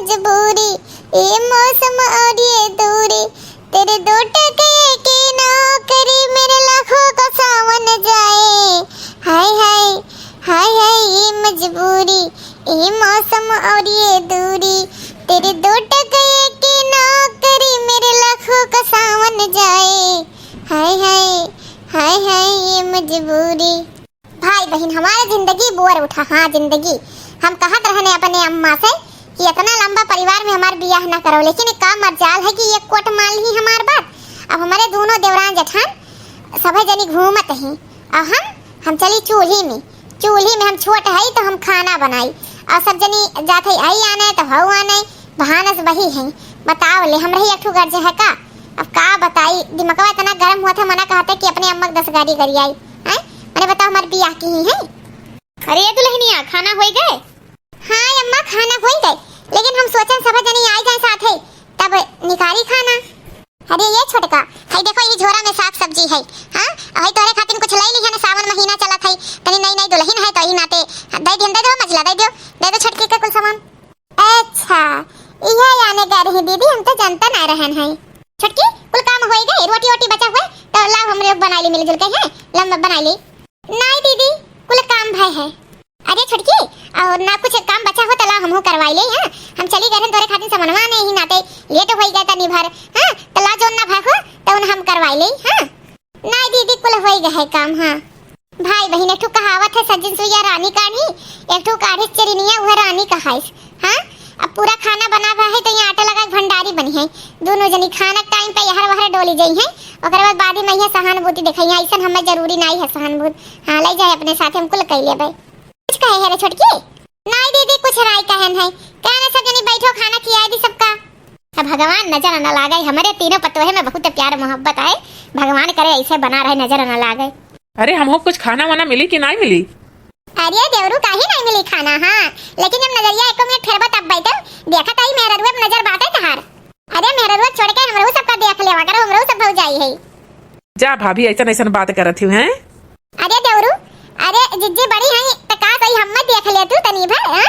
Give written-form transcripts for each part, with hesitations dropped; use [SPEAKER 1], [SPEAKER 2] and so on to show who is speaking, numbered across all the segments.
[SPEAKER 1] मजबूरी, ये मौसम और ये दूरी, तेरे दो टके की नौकरी मेरे लाखों का सावन जाए। हाय हाय हाय हाय ये मजबूरी, ये मौसम और ये दूरी, तेरे दो टके की नौकरी मेरे लाखों का सावन जाए। हाय हाय हाय हाय ये मजबूरी। भाई बहन हमारा जिंदगी बोर उठा। हाँ जिंदगी हम कहत रहने अपने अम्मा से कि इतना लंबा परिवार में हमार बियाह ना करो, लेकिन एक काम मर्जाल है कि ये कोट मान ली हमार बात। अब हमारे दोनों देवरान जेठान सभी जनी घूमत हैं और हम चली चूल्ही में हम छोट है तो हम खाना बनाई और सब जनी जाते आई आने तो हऊ आने बहानस वही है। बताओ ले हम रही एक गर्ज है का। अब का बताई दिमागवा इतना गर्म हुआ था, मना कहते कि अपने अम्मा 10 गाड़ी करी आई है। मैंने बताओ हमारे बियाह की ही है।
[SPEAKER 2] अरे ये दुल्हनिया खाना हो गए?
[SPEAKER 1] हाँ अम्मा खाना हो गए, लेकिन हम सोचन सब जनी आई जाए साथ है तब निकारी खाना। अरे ये छोटका है देखो ये झोरा में साग सब्जी है। हां अहि तोरे खातिर कुछ लई ली है ना, सावन महीना चला था तनी नई दुल्हन है तो ही नाते दे दो मछला दे दो छटकी का कुल सामान। अच्छा ये आने गए रही दीदी, हम तो जानता ना रहन है। छटकी कुल काम हो गए, रोटी बचा हुआ तो लाओ हम लोग बना ली मिलजुल के हैं लंबा बना ली। नहीं दीदी कुल काम भाई है। अरे छटकी और ना कुछ काम बचा हो तो ला हमहू करवाई ले। हां हम चली गए तोरे खातिर सामानवा नहीं ही नाते ये तो हो गया तनी भर। हां तो ला जोन ना भाई हो तो हम करवाई ले। हां नहीं दीदी कुल हो गया है काम। हां भाई बहन एक ठो कहावत है सज्जन सुइया रानी काढ़ी, एक ठो काढ़ी चरिनिया वह रानी कहाइस। हां अब पूरा खाना बना है तो यहाँ आटा लगा भंडारी बनी है, दोनों जनी खाना टाइम पे यहर वहर डोली जाई है। ओकर बाद में यह सहानुभूति देखई है, ऐसा हमें जरूरी नहीं है सहानुभूति। हां ले जाए अपने साथ हम कुल कह लेबे। कुछ कहे है रे छोटकी? नहीं दीदी कुछ राय कहन है, कहने सब जनी बैठो खाना खिया दी सबका। अब भगवान नजर न लागे, हमारे तीनों पतोहे में बहुत प्यार मोहब्बत है, भगवान करे ऐसे बना रहे नजर न लागे।
[SPEAKER 3] अरे हमको कुछ खाना वाना मिली कि नहीं मिली?
[SPEAKER 1] अरे देवरू काहे नहीं मिली खाना। हाँ लेकिन जब नजरिया एको मिनट फेरबा तब बैठो देखत आई मेरा रूप नजर बाटे तहार। अरे मेरा रूप छोड़ के हमरो सबका देख लेवा करो, हमरो सब हो जाई है।
[SPEAKER 3] जा भाभी ऐसा बात करत हूं हैं।
[SPEAKER 1] अरे देवरू अरे जिज्जी बड़ी है त का कही हम देख ले तू तनी भर। हां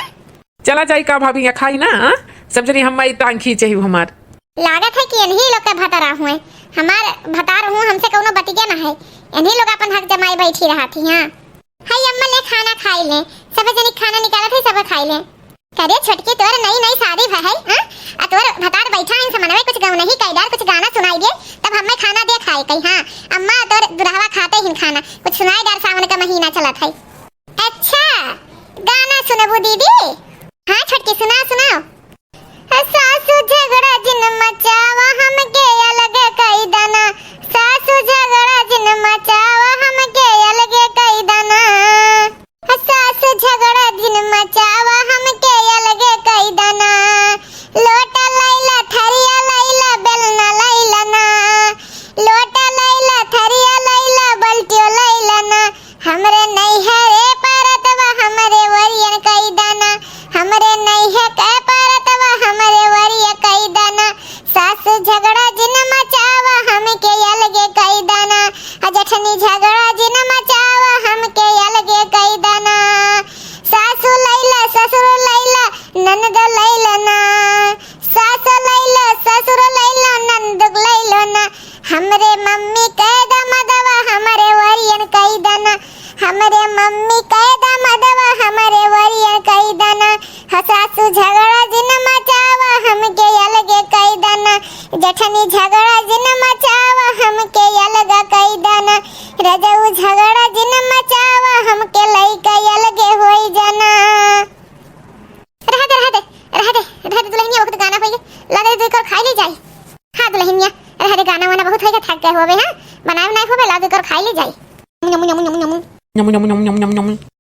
[SPEAKER 3] चला जाई का भाभी, यहाँ खाई ना। सब जनी हम टांग खींचे ही हमार
[SPEAKER 1] लागत है कि इन्हीं लोग के भतारा हुए, हमार भतार हूं हमसे कोनो बतिके ना है, इन्हीं लोग अपन हक जमाई बैठी रहा थी। हां हाय अम्मा ले खाना खाई ले, सब जनी खाना निकाला थे सब खाई ले। करे छोटकी तोर नई शादी है। हां आ तोर भतार बैठा है समनवे कुछ गाँव नहीं कैदार कुछ गाना सुनाई दे तब हमें खाना दे खाए कही। हां अम्मा तोर दुल्हवा खाते ही खाना कुछ सुनाई दार सावन का महीना चला था। अच्छा गाना सुनबू दीदी? हां छोटकी सुनाओ। सासु झगड़ा जिन मचावा हमके अलग कई दाना, सासु झगड़ा जिन मचावा हमके अलग कई दाना, सासु झगड़ा जिन मचावा हमके अलग कई दाना, लोटा लैला थरिया लैला बेलना लैला ना, लोटा लैला थरिया लैला बल्टियो लैला ना, हमरे नहीं है रे परतवा हमरे वरियन कई दाना, हमरे नहीं है के परतवा हमरे वरिय कई दाना, सासु झगड़ा जिन मचावा हमके अलगे कई दाना, जठनी झगड़ा जिन मचावा हमके अलगे कई दाना, सासु लैला ससुर लैला ननद लैला ना, सासु लैला ससुर लैला ननद लैला ना, हमरे मम्मी कह दमदवा हमरे वरियन कई दाना, हमरे मम्मी कह दमदवा हमरे वरियन कई दाना, सासु झगड़ा जिन मचावा हमके अलगे कई दाना, जठनी झगड़ा जिन मचावा हमके अलग कई दाना, रजऊ झगड़ा जिन मचावा हमके लई कई अलगे होई जाना। रह दे दुल्हनिया वक्त गाना होई लगे दे कर खाई ले जाई। हां दुल्हनिया रह दे गाना वाना बहुत होई थक गए होवे। हां बनाए नहीं होवे लगे कर खाई ले जाई। नम नम नम नम
[SPEAKER 3] नम नम नम नम नम नम
[SPEAKER 1] नम नम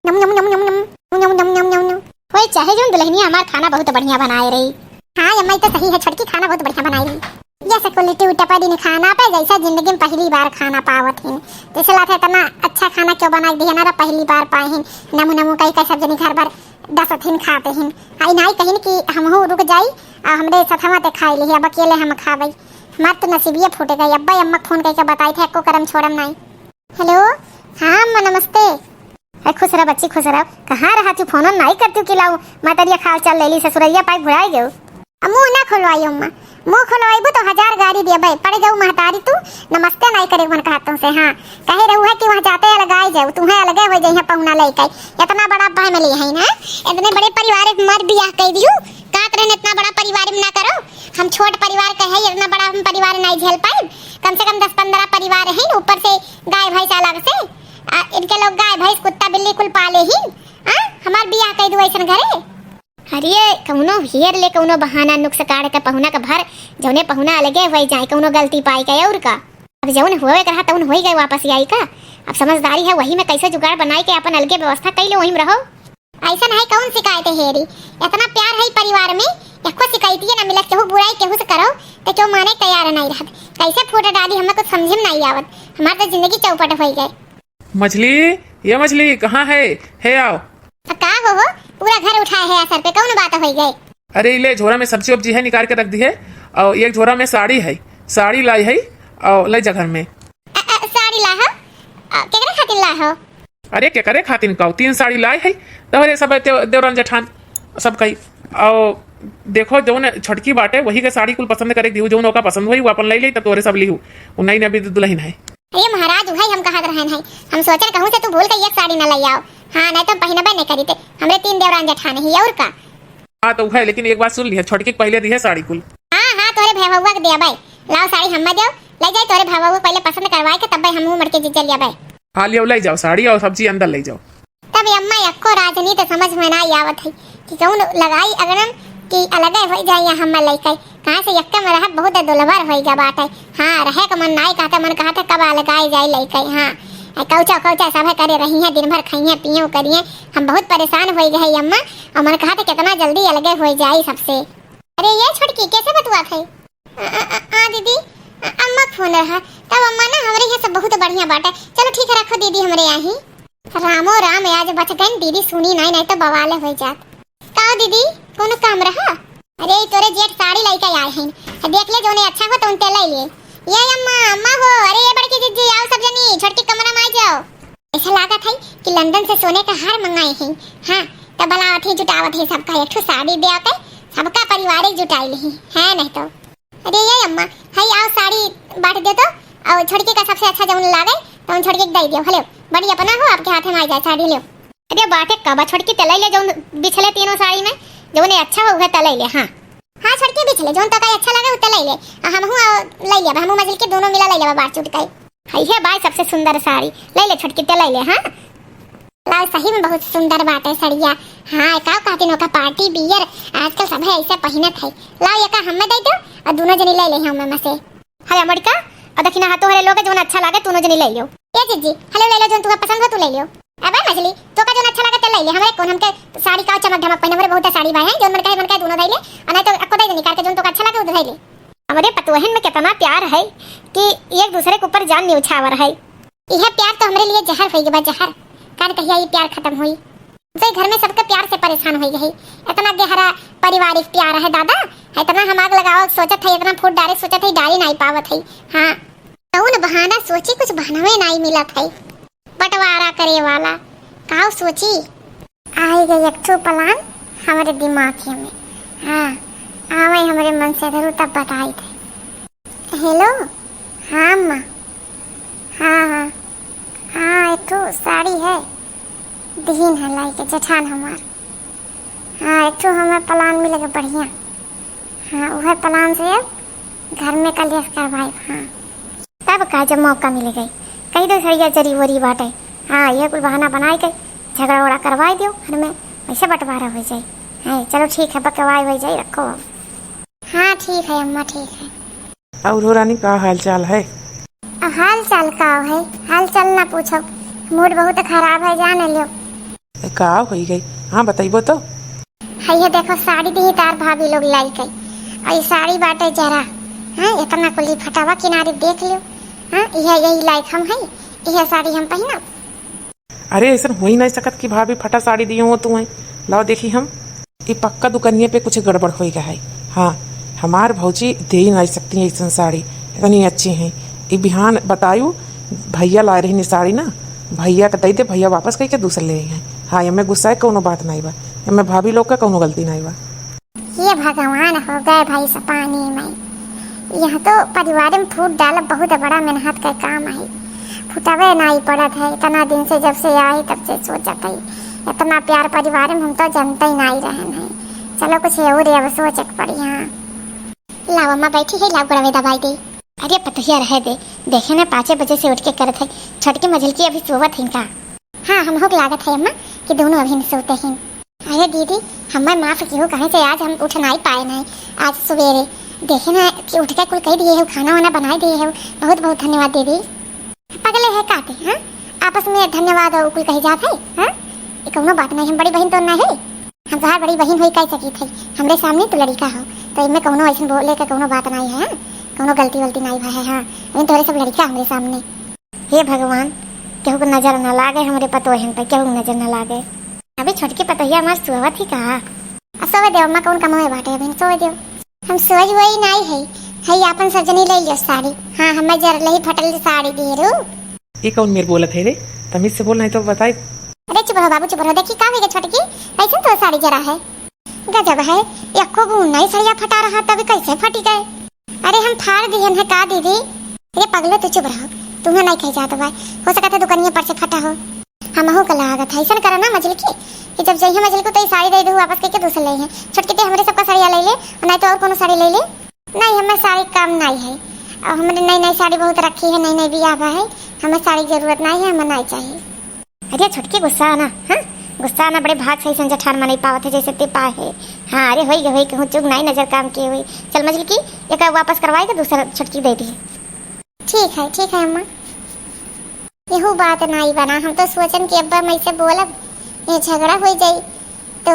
[SPEAKER 1] नम नम नम नम नम नम होई चाहे जो दुल्हनिया हमार खाना बहुत बढ़िया बनाए रही। हां अम्मा तो सही है छटकी खाना बहुत बढ़िया बनाई रही, जैसे क्वालिटी उटपा दिन खाना पे जैसा जिंदगी में पहली बार खाना पावत हैं, जैसे लाथे इतना अच्छा खाना क्यों बना दिया ना पहली बार पाए हैं। नमू नमू कई सब जनी घर पर 10 दिन खाते हैं। आई नहीं कहीं कि हमहू रुक जाई और हमरे सथवा ते खाई ली, अब अकेले हम खाबई हमार तो नसीबिये फूट गई। अब्बा अम्मा फोन करके बताई थे एको करम छोड़म नहीं। हेलो हाँ अम्मा नमस्ते। खुश रह बच्ची खुश रह, कहाँ रहा तू फोन नहीं करती कि लाऊं मैं तेरी खाल चल ले ली ससुरैया पाई भुड़ाई गयो। मुंह ना खोलवाई अम्मा, मुंह खोलवाइबू तो 1000 गाड़ी देबे। पड़ जाऊ महतारी तू, नमस्ते नहीं करे मन कहतों से। हाँ कहे रहू है कि वहां जाते अलगाई जाऊ, तुम्हें अलगे हो जाई पहुना लइका। इतना बड़ा फैमिली है ना, इतने बड़े परिवार में मर बियाह कई दियो। कात रहने इतना बड़ा परिवार में ना करो। हम छोट परिवार का है, इतना बड़ा हम परिवार नहीं झेल पाए। कम से कम 10-15 परिवार है, ऊपर से गाय भैंस अलग से। इनके लोग गाय भैंस कुत्ता बिल्ली कुल पाले ही। हमार बियाह कई दो ऐसन घरे।
[SPEAKER 2] अरे कौनो हियर ले कौनो बहाना नुक्स काढ़ के पहुना का भर जौने पहुना अलगे हो जाए, कौनो गलती पाई के और का। अब जौन हुए कहा तौन हो गए, वापस आई का। अब समझदारी है वही में कैसे जुगाड़ बनाई के अपन अलगे व्यवस्था कैले वही में रहो।
[SPEAKER 1] ऐसा नहीं कौन शिकायत है हेरी, इतना प्यार है परिवार में। एको शिकायती ना मिलत, केहू बुराई केहू से करो तो क्यों माने तैयार नहीं रहत। कैसे फोटो डाली हमें कुछ समझ में नहीं आवत। हमार तो जिंदगी चौपट हो गई।
[SPEAKER 3] मछली, ये मछली कहाँ है आओ।
[SPEAKER 1] का हो पूरा घर उठाए है सर पे, कौन बात हो गई।
[SPEAKER 3] अरे ले झोरा में सब्जी वब्जी है, निकाल के रख दी है। और एक झोरा में साड़ी है, साड़ी लाई है और ले जा घर में।
[SPEAKER 1] साड़ी ला हो केकरे खातिर ला हो।
[SPEAKER 3] अरे क्या करे खातिन का 3 साड़ी लाई है तोहरे सब देवरन जेठान सब कही। और देखो जौन छटकी बाटे वही के साड़ी कुल पसंद करे दिहू, जौन ओका पसंद हुई वो अपन ले तो तोरे सब लिहू। नई नबी दुल्हन है।
[SPEAKER 1] अरे महाराज भाई हम कहा रहन है, हम सोचन कहूं से तू भूल के एक साड़ी न ले आओ। हां नहीं तो पहिनबे नहीं करी ते। हमरे 3 देवरान जेठान है और का।
[SPEAKER 3] हाँ तो है, लेकिन एक बात सुन लिया, छटकी पहले दी है साड़ी कुल।
[SPEAKER 1] हां तोरे भैया के देबे। लाओ साड़ी हम देओ, ले जाए तोरे भैया को पहले पसंद करवाए के तब हम मड़ के चल जाबे।
[SPEAKER 3] हाँ लियो, ले जाओ साड़ी और सब्जी अंदर ले जाओ।
[SPEAKER 1] तब अम्मा एको राजनीति समझ में नहीं आवत है कि कौन लगाई अगरन कि अलग हो जाए। हम लइका कहां से यक्का में रह बहुत दुलभर हो गया बात है। हां रहे का मन नहीं कहता, मन कहता कब अलगाई जाए लइका। हां कौचा कौचा सब करे रही है, दिन भर खाइए पियो करिए। हम बहुत परेशान हो गए अम्मा, और मन कहता कितना जल्दी अलगे हो जाए सबसे। अरे ये छोटकी कैसे बतुआ थे। दीदी अम्मा फोन रहा तब अम्मा ना हमरे ये सब बहुत बढ़िया बात है। चलो ठीक है रखो दीदी हमरे यहाँ। रामो राम आज बच गए, दीदी सुनी नहीं तो बवाले हो जात। का दीदी कोनो काम रहा। अरे तोरे जेठ साड़ी लेके आए हैं, देख ले जोने अच्छा हो तो उनते ले ले। ये अम्मा अम्मा हो। अरे ये बड़की दीदी आओ सब जनी, छोटकी कमरा में आ जाओ। ऐसा लागत है कि लंदन से सोने का हार मंगाए हैं। हां तब बनावत है जुटावत है सबका एक ठो साड़ी दे के सबका परिवार जुटाई ली है नहीं तो। अरे ये अम्मा हाय आओ साड़ी बांट दे तो, और छोटकी का सबसे अच्छा जौन लागे तो उन छोटकी दे दियो। हेलो बड़ी अपना हो आपके हाथ में आ जाए साड़ी ले।
[SPEAKER 2] अरे बाटे कबा छोटकी तले ले जौन बिछले तीनों साड़ी में जौने अच्छा हो वह तले ले। हां
[SPEAKER 1] हां छोटकी बिछले जौन तो का अच्छा लगे उते ले ले। हम ले लिया, हम मजल के दोनों मिला ले लिया बात चुट के।
[SPEAKER 2] हाय है भाई सबसे सुंदर साड़ी ले ले छोटकी तले ले। हां
[SPEAKER 1] लाओ सही में बहुत सुंदर बात है सड़िया। हां का कहती नो का पार्टी बियर आजकल सब है ऐसे पहनत है। लाओ ये का हमें दे दो और दोनों जनी ले ले हम में से।
[SPEAKER 2] हाय अमड़का और दक्षिणा हाथों हरे लोगे जोन अच्छा लगे दोनों जनी ले लियो।
[SPEAKER 1] ये जीजी हेलो ले लो जोन तुम्हें पसंद हो तू ले लियो। अबे मछली तो का जोन अच्छा लगे तो ले ले। हमरे कोन हमके साड़ी का चमक धमक पहने हमरे बहुत साड़ी भाई है जोन मन कहे दोनों दे ले, और नहीं तो अको दे निकाल के जोन तो अच्छा लगे वो दे ले।
[SPEAKER 2] हमारे पतोहन में कितना प्यार है कि एक दूसरे के ऊपर जान न्यौछावर है।
[SPEAKER 1] यह प्यार तो हमरे लिए जहर हो गया, जहर कान कहिया ये प्यार खत्म हुई। जो घर में सबके प्यार से परेशान हो गई। इतना गहरा पारिवारिक प्यार है दादा, इतना हम आग लगाओ सोचत है, इतना फूट डायरेक्ट सोचत है डाली नहीं पावत है। हां कौन बहाना सोची कुछ बहाना में नहीं मिलत है। बंटवारा करे वाला काऊ सोची आई गई एक ठो प्लान हमारे दिमाग में। हां आवे हमारे मन से धरू तब बताई थे। हेलो हां अम्मा हां एक तो साड़ी है दीन है लाई के जेठान हमार। हाँ एक तो हमें प्लान मिलेगा बढ़िया। हाँ वह प्लान से अब घर में कलेश करवाए। हाँ तब का जब मौका मिलेगा कहीं तो सड़िया जरी वरी बाटे। हाँ ये कुछ बहाना बनाए के झगड़ा वड़ा करवाई दियो घर में, वैसे बंटवारा हो जाए। हाँ चलो ठीक है बकवाई हो जाए रखो। हाँ ठीक है अम्मा ठीक है।
[SPEAKER 3] और रानी का हाल चाल है।
[SPEAKER 1] हाल चाल का है, हाल चाल ना पूछो, मूड बहुत खराब है जाने लियो।
[SPEAKER 3] का हो गई। हाँ बताइबो तो।
[SPEAKER 1] ये देखो साड़ी दी तार भाभी लोग लाई गई और ये साड़ी बाटे जरा। हाँ इतना कुली फटावा किनारे देख लियो। हाँ यही लाइक हम है, यह साड़ी हम पहना।
[SPEAKER 3] अरे ऐसा हो ही नहीं सकत कि भाभी फटा साड़ी दी हो तुम्हें। लाओ देखी हम ये पक्का दुकानिया पे कुछ गड़बड़ हो गया है। हाँ हमार भौजी दे ही नहीं सकती है ऐसा साड़ी, इतनी अच्छी है। ये बिहान बतायू भैया ला रही साड़ी ना, भैया का दे दे, भैया वापस कही के दूसरे ले हैं। हाँ ये मैं गुस्सा है कोनो बात नहीं बा, मैं भाभी लोग का कोनो गलती नहीं बा।
[SPEAKER 1] ये भगवान हो गए भाई सब पानी में। यह तो परिवार में फूट डाल बहुत बड़ा मेहनत का काम है। फुटवे नहीं पड़त है इतना दिन से, जब से आई तब से सोचत है। इतना प्यार परिवार में हम तो जानते ही नहीं रहन है। चलो कुछ और अब सोच पड़ी। हाँ
[SPEAKER 2] लाओ अम्मा बैठी है, लाओ गड़वे दवाई दे। अरे पतहिया रहे दे, देखे ना 5 बजे से उठ के करत है। छोटकी मझलकी अभी सोवत है का?
[SPEAKER 1] हाँ हम हो लागत है अम्मा कि दोनों अभी सोते हैं। अरे दीदी हमें माफ कियो, कहे से आज हम उठ नहीं पाए नहीं। आज सवेरे देखे ना कि उठ के कुल कह दिए है, खाना वाना बना दिए है। बहुत बहुत धन्यवाद दीदी। पगले है काते हाँ, आपस में धन्यवाद और कुल कही जात है। हाँ ये कौनो बात नहीं, हम बड़ी बहन तो ना है। हम कहा बड़ी बहन हुई कह सकी थी, हमरे सामने तो लड़का हो तो इनमें कौनो ऐसा बोले का कौनो बात नहीं है। कौनो गलती वलती नहीं भाई है। हाँ लेकिन तोरे सब लड़का हमरे सामने।
[SPEAKER 2] हे भगवान, केहू को नजर न लागे हमरे पतोहन पे, केहू को नजर न लागे। अभी छोटकी पतोहिया मस्त सोवत ही का?
[SPEAKER 1] सोवे देव अम्मा कौन कमाए बाटे बहन, सोवे देव। हम सोच वही नहीं है। हई आपन सजनी ले लियो साड़ी। हाँ हमें जर लही फटल साड़ी दी रू।
[SPEAKER 3] ये कौन मेरे बोलत है रे? तमीज से बोल नहीं तो बताई।
[SPEAKER 1] अरे चुप रहो बाबू चुप रहो। देखी का होगा छोटकी, कैसे तो साड़ी जरा है गजब है। एको गुण नहीं सड़िया फटा रहा तभी कैसे फटी गए। अरे हम फाड़ दिहन है का दीदी। अरे पगले तू चुप रहो, तुम्हें नहीं कह जाता भाई। हो सकता है दुकानिया पर से फटा हो। हम हो कला लागत है ऐसा करा ना मजल की कि जब जाइए मजल को तो साड़ी दे दो वापस करके दूसरे ले है। छोटकी हमारे सबका साड़िया ले ले और नहीं तो और कोनो साड़ी ले ले। नहीं हमें साड़ी कम नहीं है और हमने नई नई साड़ी बहुत रखी है, नई नई भी आवा है। हमें साड़ी की जरूरत नहीं है, हमें नहीं चाहिए।
[SPEAKER 2] अरे छोटकी गुस्सा आना, हाँ गुस्सा आना बड़े भाग सही संजय ठार मनाई पावत है जैसे ते पाए है। हाँ अरे होई कहूँ चुग नहीं नजर काम की हुई। चल मजल की एक वापस करवाई तो दूसरा छोटकी दे दी।
[SPEAKER 1] ठीक है अम्मा, यहू बात नहीं बना। हम तो सोचन कि अब्बा मैं से बोलब ये झगड़ा हो जाए तो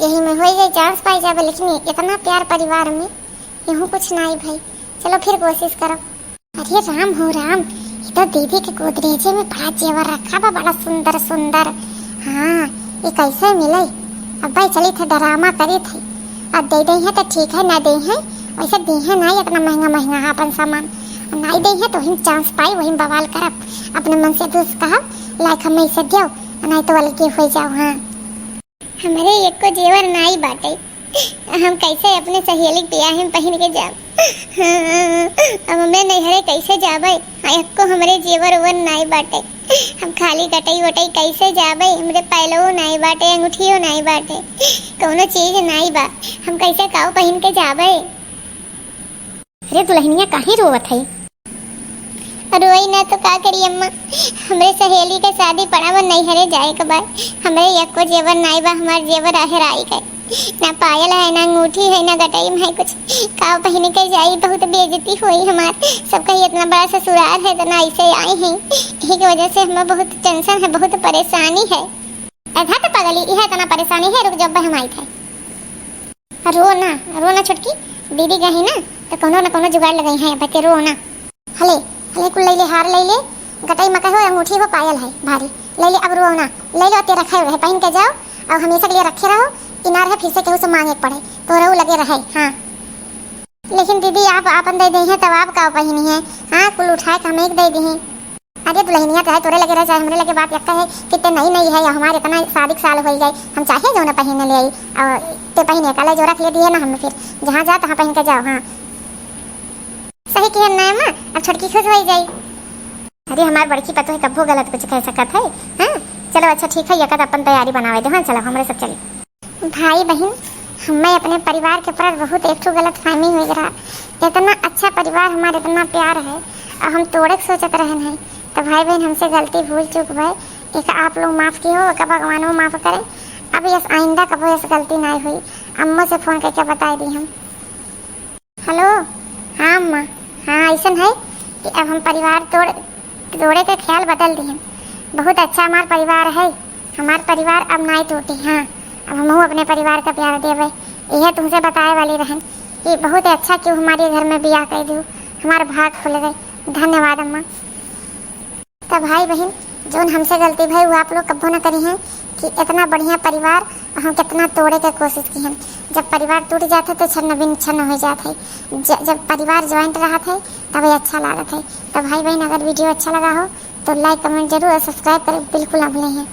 [SPEAKER 1] यही में हो जाए चांस पाई जाए, लेकिन इतना प्यार परिवार में यहू कुछ नहीं भाई। चलो फिर कोशिश करो। अरे राम हो राम, ये तो दीदी के गोदरेजे में बड़ा जेवर रखा बा, बड़ा सुंदर सुंदर। हाँ ये कैसे मिले? अब भाई चली थे ड्रामा करी थी, अब दे दे है तो ठीक है, ना दे है वैसे दी है नहीं। इतना महंगा महंगा है अपन सामान, नहीं दे है तो वही चांस पाई वही बवाल करब। अपने मन से दूस कहा लाइक हमें इसे दो नहीं तो अलग हो जाओ। हाँ हमारे एक को जेवर नहीं बाटे, हम कैसे अपने सहेली ब्याह में पहन के जाब। अब हमें नैहरे कैसे जाबे? एक को हमारे जेवर उवर नहीं बाटे, हम खाली कटई वटई कैसे जाबे? हमरे पैलो नहीं बाटे, अंगूठियो नहीं बाटे, कोनो चीज नहीं बा, हम कैसे काऊ पहन के जाबे?
[SPEAKER 2] अरे दुल्हनिया काहे रोवत है?
[SPEAKER 1] रोई ना तो का करी अम्मा, हमरे सहेली के शादी पड़ा वो नैहरे जाए के बाद हमरे एक को जेवर नहीं बा। हमार जेवर आहराई गए, ना पायल है ना अंगूठी है ना गटई में है कुछ। काव पहने के जाई बहुत बेइज्जती हुई हमार। सब कही इतना बड़ा ससुराल है तो ना ऐसे आई हैं, यही की वजह से हमें बहुत टेंशन है, बहुत परेशानी है। ऐसा तो पगली यह इतना परेशानी है। रुक जब हम आई थे रो ना छोटकी, दीदी गई ना तो कोनो ना कोनो जुगाड़ लगाई है। बच्चे रो ना। हले हले कुल ले ले, हार ले ले, गटई मका हो अंगूठी हो पायल है भारी ले ले। अब रो ना, ले लो तेरा रखे रहे पहन के जाओ और हमेशा के लिए रखे रहो। इनार है फिर से केहू से मांगे पड़े तो रहू लगे रहे। हाँ लेकिन दीदी आप आपन दे दी है तब आप का पहनी है। हाँ कुल उठाए के हमें एक दे दी है। अरे दुल्हनिया तो है तोरे लगे रह जाए हमरे लगे बात यक्का है कितने नहीं है। हमारे इतना शादी साल हो गए, हम चाहे जो ना पहने ले आई और ते पहने का जो रख ले दिए ना, हमें फिर जहाँ जा तहाँ पहन के जाओ। हाँ सही किया ना अम्मा, अब छोटकी खुश हो जाए।
[SPEAKER 2] अरे हमार बड़की पतो है कब्बो गलत कुछ कह सकत है। हाँ चलो अच्छा ठीक है, यकत अपन तैयारी बनावे दे। हाँ चलो हमरे सब चले।
[SPEAKER 1] भाई बहन हमें अपने परिवार के प्रति बहुत एक गलत फहमी हो रहा। इतना अच्छा परिवार हमारे, इतना प्यार है और हम तोड़े सोचत रहे हैं। तो भाई बहन हमसे गलती भूल चूक भाई, एक आप लोग माफ़ की हो, का भगवान वो माफ़ करे। अब यस आइंदा कभी ऐसी गलती नहीं हुई। अम्मा से फ़ोन करके बता दी हम। हेलो हाँ अम्मा, हाँ ऐसा है कि अब हम परिवार तोड़े के ख्याल बदल दिए। बहुत अच्छा हमारा परिवार है, हमारा परिवार अब नहीं टूटी। हाँ अब हम अपने परिवार का प्यार देवे, यह तुमसे बताए वाली रहन कि बहुत अच्छा क्यों हमारे घर में ब्याह कर दो, हमारे भाग खुल गए। धन्यवाद अम्मा। तो भाई बहन जो हमसे गलती भाई वो आप लोग कब्बो न करी हैं कि इतना बढ़िया परिवार हम कितना तोड़े के कोशिश की हैं। जब परिवार टूट जाते तो छन्न बिन छन्न हो जाते, जब परिवार ज्वाइंट रहा थे तभी अच्छा लगा थे। तो भाई बहन अगर वीडियो अच्छा लगा हो तो लाइक कमेंट जरूर और सब्सक्राइब करें बिल्कुल ना भूलें।